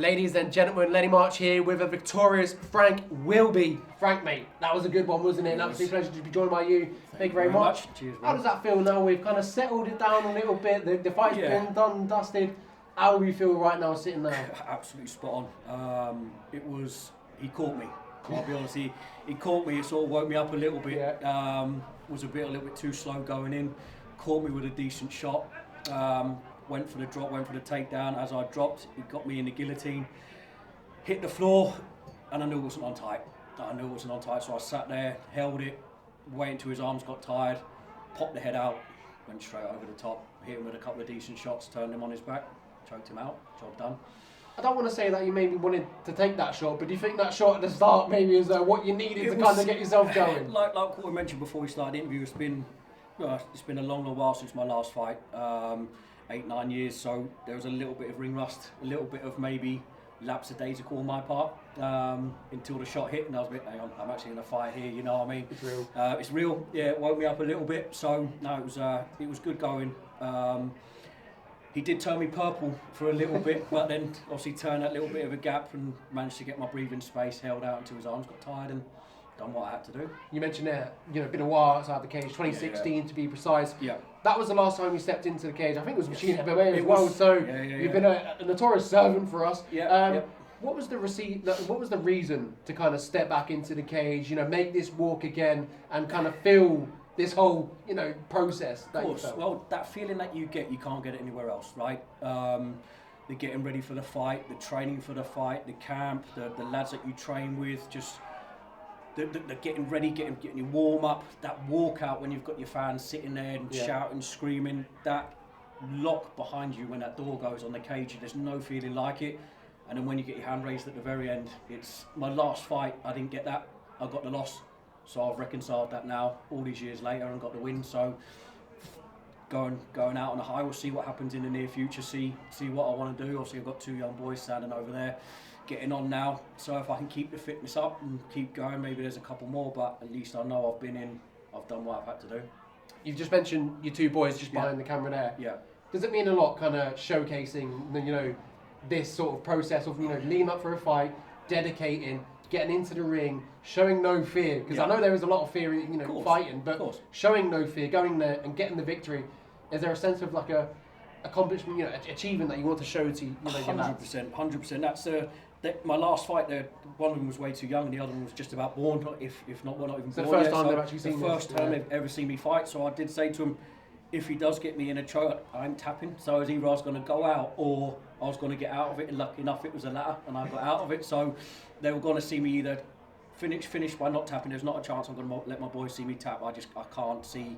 Ladies and gentlemen, Lenny March here with a victorious Frank Wilby. Frank, mate, that was a good one, wasn't it? An absolute pleasure to be joined by you. Thank you very much. Cheers, How does that feel now? We've kind of settled it down a little bit. The fight's been done and dusted. How do we feel right now sitting there? Absolutely spot on. He caught me. I'll be honest, he caught me. It sort of woke me up a little bit. Yeah. Was a little bit too slow going in. Caught me with a decent shot. Went for the drop, went for the takedown. As I dropped, he got me in the guillotine. Hit the floor, and I knew it wasn't on tight. So I sat there, held it, waited until his arms got tired, popped the head out, went straight over the top, hit him with a couple of decent shots, turned him on his back, choked him out, job done. I don't want to say that you maybe wanted to take that shot, but do you think that shot at the start maybe is what you needed to kind of get yourself going? Like what we mentioned before we started the interview, it's been a long while since my last fight, 8-9 years, so there was a little bit of ring rust, a little bit of maybe lapsadaisical on my part, until the shot hit and I was a bit, hang on, I'm actually in a fight here, you know what I mean? It's real. It's real, yeah, it woke me up a little bit, so no, it was good going. He did turn me purple for a little bit, but then obviously turned that little bit of a gap and managed to get my breathing space held out until his arms got tired and done what I had to do. You mentioned there, been a while outside the cage, 2016 to be precise. Yeah. That was the last time you stepped into the cage. I think it was Machine MMA as well. So you've been a notorious servant for us. What was the reason to kind of step back into the cage? Make this walk again and kind of feel this whole process. Of course. Well, that feeling that you get, you can't get it anywhere else, right? The getting ready for the fight, the training for the fight, the camp, the lads that you train with, just. The getting ready, getting your warm up, that walkout when you've got your fans sitting there and shouting, screaming, that lock behind you when that door goes on the cage, there's no feeling like it. And then when you get your hand raised at the very end, it's my last fight, I didn't get that, I got the loss. So I've reconciled that now, all these years later, and got the win. So going out on a high, we'll see what happens in the near future, see what I want to do. Obviously I've got two young boys standing over there, getting on now, so if I can keep the fitness up and keep going, maybe there's a couple more, but at least I know I've done what I've had to do. You've just mentioned your two boys just behind the camera there. Yeah. Does it mean a lot kind of showcasing this sort of process of leading up for a fight, dedicating, getting into the ring, showing no fear? Because I know there is a lot of fear fighting, but showing no fear, going there and getting the victory. Is there a sense of like a accomplishment, achievement that you want to show to 100%. That's my last fight. One of them was way too young, and the other one was just about born, if not even born. The first time they've actually seen the first time they've ever seen me fight. So I did say to him, if he does get me in a choke, I'm tapping. So it was either I was going to go out or I was going to get out of it. And lucky enough, it was the latter, and I got out of it. So they were going to see me either finish by not tapping. There's not a chance I'm going to let my boys see me tap. I can't see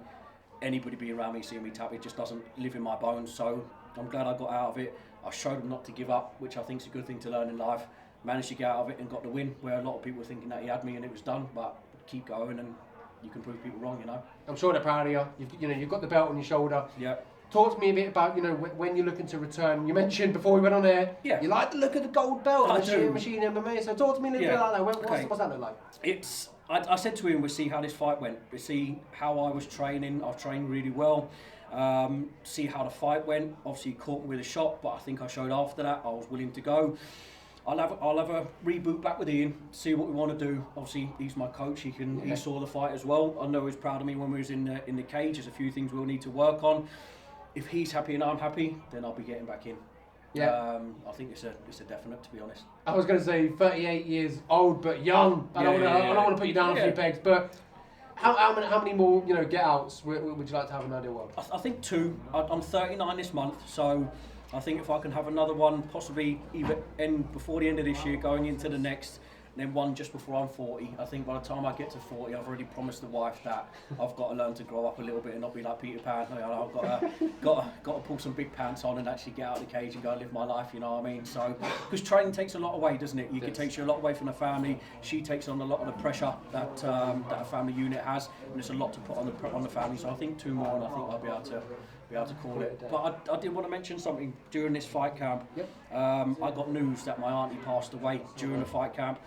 anybody be around me seeing me tap. It just doesn't live in my bones. So I'm glad I got out of it. I showed them not to give up, which I think is a good thing to learn in life. Managed to get out of it and got the win, where a lot of people were thinking that he had me and it was done, but keep going and you can prove people wrong, I'm sure they're proud of you. You've got the belt on your shoulder. Yeah. Talk to me a bit about, when you're looking to return. You mentioned before we went on air, you like the look of the gold belt on Machine MMA. So talk to me a little bit about that. What's that look like? I said to him, we'll see how this fight went. We'll see how I was training. I've trained really well. See how the fight went. Obviously, he caught me with a shot, but I think I showed after that I was willing to go. I'll have a reboot back with Ian, see what we want to do. Obviously, he's my coach. He saw the fight as well. I know he was proud of me when we was in the cage. There's a few things we'll need to work on. If he's happy and I'm happy, then I'll be getting back in. Yeah. I think it's a definite, to be honest. I was going to say 38 years old but young. I don't want to put you down a few pegs, but how many more get-outs would you like to have an idea of? I think two. I'm 39 this month, so I think if I can have another one, possibly either end before the end of this year, going into the next, and then one just before I'm 40. I think by the time I get to 40, I've already promised the wife that I've got to learn to grow up a little bit and not be like Peter Pan. I've got to pull some big pants on and actually get out of the cage and go and live my life. You know what I mean? So, because training takes a lot away, doesn't it? It takes you a lot away from the family. She takes on a lot of the pressure that a family unit has, and it's a lot to put on the family. So I think two more, and I think I'll be able to call it. But I did want to mention something during this fight camp. Yep. I got news that my auntie passed away during the fight camp.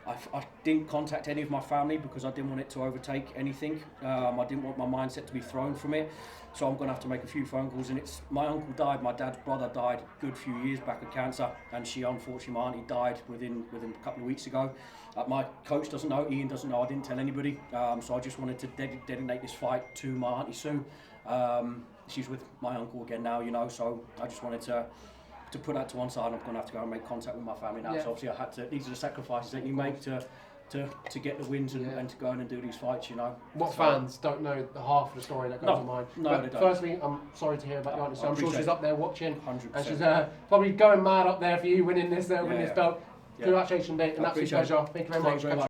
I didn't contact any of my family because I didn't want it to overtake anything. I didn't want my mindset to be thrown from it. So I'm going to have to make a few phone calls. And it's my uncle died, my dad's brother died a good few years back of cancer, and she, unfortunately, my auntie died within a couple of weeks ago. My coach doesn't know, Ian doesn't know, I didn't tell anybody. So I just wanted to dedicate this fight to my auntie Sue. She's with my uncle again now, you know, so I just wanted to put that to one side. I'm going to have to go and make contact with my family now. So obviously I had to, these are the sacrifices that you make to get the wins and to go in and do these fights, you know. What fans don't know the half of the story that goes on mine. No, but they don't. Firstly, I'm sorry to hear about your auntie. So I'm sure she's up there watching. 100%. And she's probably going mad up there for you winning this belt. Congratulations, Dave. An absolute pleasure. Thank you very much.